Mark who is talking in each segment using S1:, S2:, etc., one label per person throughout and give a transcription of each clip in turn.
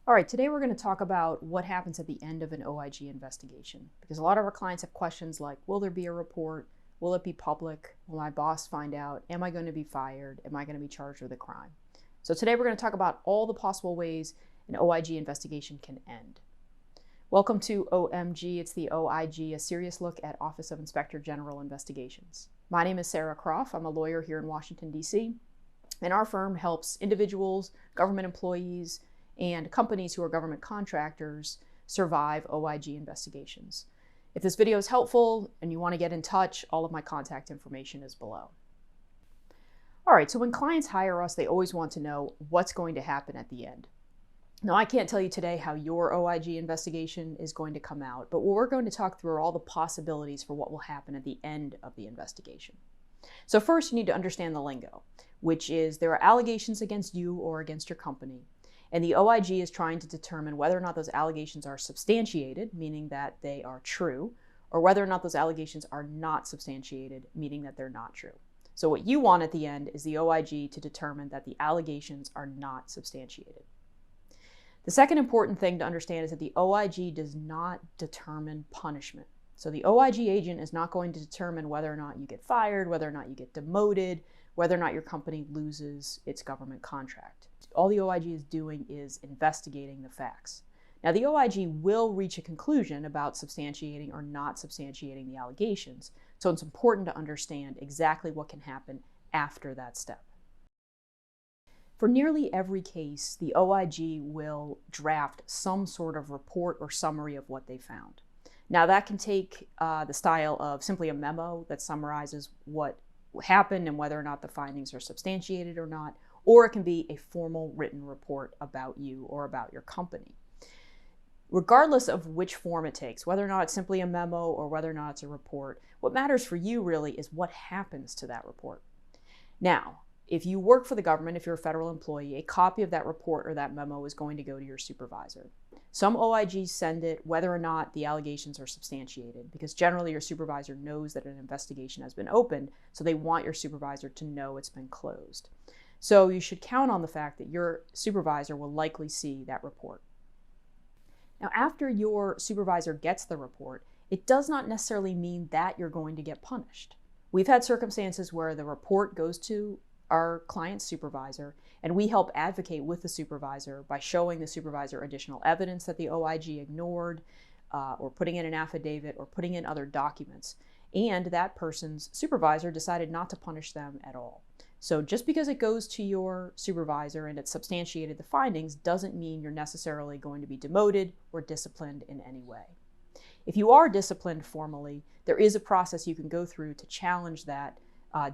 S1: All right, today we're going to talk about what happens at the end of an OIG investigation, because a lot of our clients have questions like, will there be a report? Will it be public? Will my boss find out? Am I going to be fired? Am I going to be charged with a crime? So today we're going to talk about all the possible ways an OIG investigation can end. Welcome to OMG, it's the OIG, a serious look at Office of Inspector General Investigations. My name is Sara. I'm a lawyer here in Washington, D.C., and our firm helps individuals, government employees, and companies who are government contractors survive OIG investigations. If this video is helpful and you want to get in touch, all of my contact information is below. All right, so when clients hire us, they always want to know what's going to happen at the end. Now, I can't tell you today how your OIG investigation is going to come out, but what we're going to talk through are all the possibilities for what will happen at the end of the investigation. So first, you need to understand the lingo, which is there are allegations against you or against your company. And the OIG is trying to determine whether or not those allegations are substantiated, meaning that they are true, or whether or not those allegations are not substantiated, meaning that they're not true. So what you want at the end is the OIG to determine that the allegations are not substantiated. The second important thing to understand is that the OIG does not determine punishment. So the OIG agent is not going to determine whether or not you get fired, whether or not you get demoted, whether or not your company loses its government contract. All the OIG is doing is investigating the facts. Now, the OIG will reach a conclusion about substantiating or not substantiating the allegations, so it's important to understand exactly what can happen after that step. For nearly every case, the OIG will draft some sort of report or summary of what they found. Now, that can take the style of simply a memo that summarizes what happened and whether or not the findings are substantiated or not, or it can be a formal written report about you or about your company. Regardless of which form it takes, whether or not it's simply a memo or whether or not it's a report, what matters for you really is what happens to that report. Now, if you work for the government, if you're a federal employee, a copy of that report or that memo is going to go to your supervisor. Some OIGs send it whether or not the allegations are substantiated, because generally your supervisor knows that an investigation has been opened, so they want your supervisor to know it's been closed. So you should count on the fact that your supervisor will likely see that report. Now, after your supervisor gets the report, it does not necessarily mean that you're going to get punished. We've had circumstances where the report goes to our client's supervisor, and we help advocate with the supervisor by showing the supervisor additional evidence that the OIG ignored, or putting in an affidavit, or putting in other documents. And that person's supervisor decided not to punish them at all. So just because it goes to your supervisor and it's substantiated the findings doesn't mean you're necessarily going to be demoted or disciplined in any way. If you are disciplined formally, there is a process you can go through to challenge that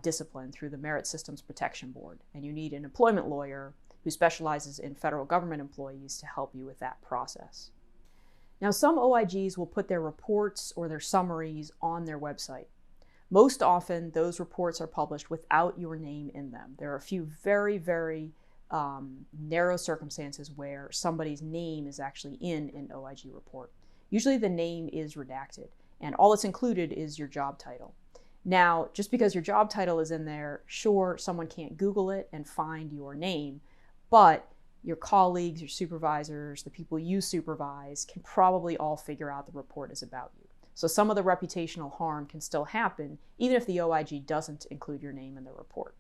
S1: discipline through the Merit Systems Protection Board, and you need an employment lawyer who specializes in federal government employees to help you with that process. Now, some OIGs will put their reports or their summaries on their website. Most often, those reports are published without your name in them. There are a few very, very narrow circumstances where somebody's name is actually in an OIG report. Usually the name is redacted, and all that's included is your job title. Now, just because your job title is in there, sure, someone can't Google it and find your name, but your colleagues, your supervisors, the people you supervise can probably all figure out the report is about you. So some of the reputational harm can still happen, even if the OIG doesn't include your name in the report.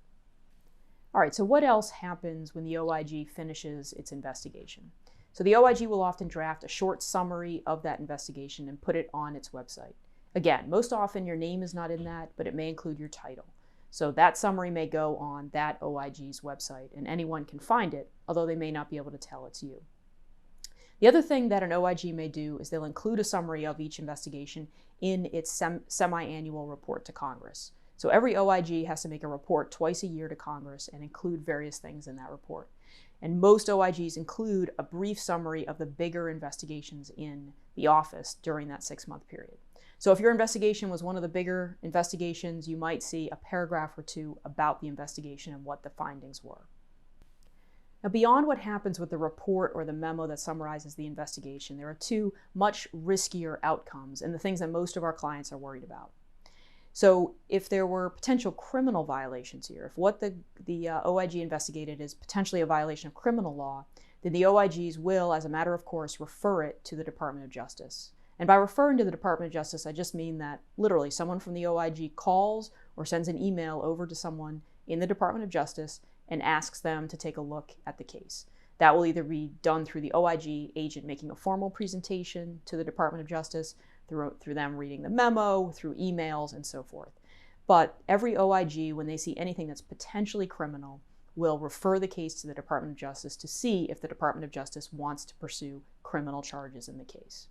S1: All right, so what else happens when the OIG finishes its investigation? So the OIG will often draft a short summary of that investigation and put it on its website. Again, most often your name is not in that, but it may include your title. So that summary may go on that OIG's website, and anyone can find it, although they may not be able to tell it's you. The other thing that an OIG may do is they'll include a summary of each investigation in its semi-annual report to Congress. So every OIG has to make a report twice a year to Congress and include various things in that report. And most OIGs include a brief summary of the bigger investigations in the office during that 6-month period. So if your investigation was one of the bigger investigations, you might see a paragraph or two about the investigation and what the findings were. Now, beyond what happens with the report or the memo that summarizes the investigation, there are two much riskier outcomes and the things that most of our clients are worried about. So if there were potential criminal violations here, if what the OIG investigated is potentially a violation of criminal law, then the OIGs will, as a matter of course, refer it to the Department of Justice. And by referring to the Department of Justice, I just mean that literally someone from the OIG calls or sends an email over to someone in the Department of Justice and asks them to take a look at the case. That will either be done through the OIG agent making a formal presentation to the Department of Justice, through them reading the memo, through emails, and so forth. But every OIG, when they see anything that's potentially criminal, will refer the case to the Department of Justice to see if the Department of Justice wants to pursue criminal charges in the case.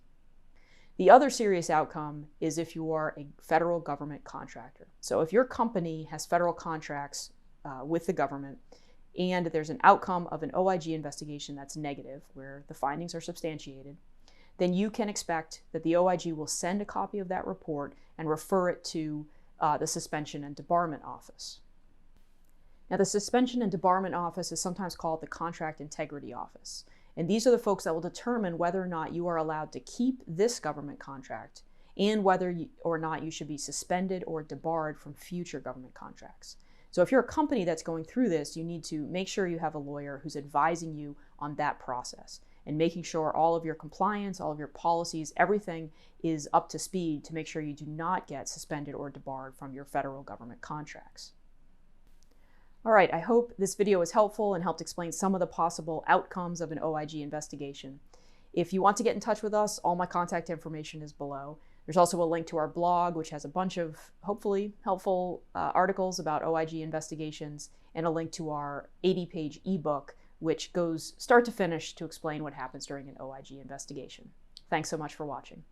S1: The other serious outcome is if you are a federal government contractor. So if your company has federal contracts with the government and there's an outcome of an OIG investigation that's negative, where the findings are substantiated, then you can expect that the OIG will send a copy of that report and refer it to the Suspension and Debarment Office. Now, the Suspension and Debarment Office is sometimes called the Contract Integrity Office. And these are the folks that will determine whether or not you are allowed to keep this government contract and whether or not you should be suspended or debarred from future government contracts. So if you're a company that's going through this, you need to make sure you have a lawyer who's advising you on that process and making sure all of your compliance, all of your policies, everything is up to speed to make sure you do not get suspended or debarred from your federal government contracts. All right, I hope this video was helpful and helped explain some of the possible outcomes of an OIG investigation. If you want to get in touch with us, all my contact information is below. There's also a link to our blog, which has a bunch of hopefully helpful articles about OIG investigations, and a link to our 80-page ebook, which goes start to finish to explain what happens during an OIG investigation. Thanks so much for watching.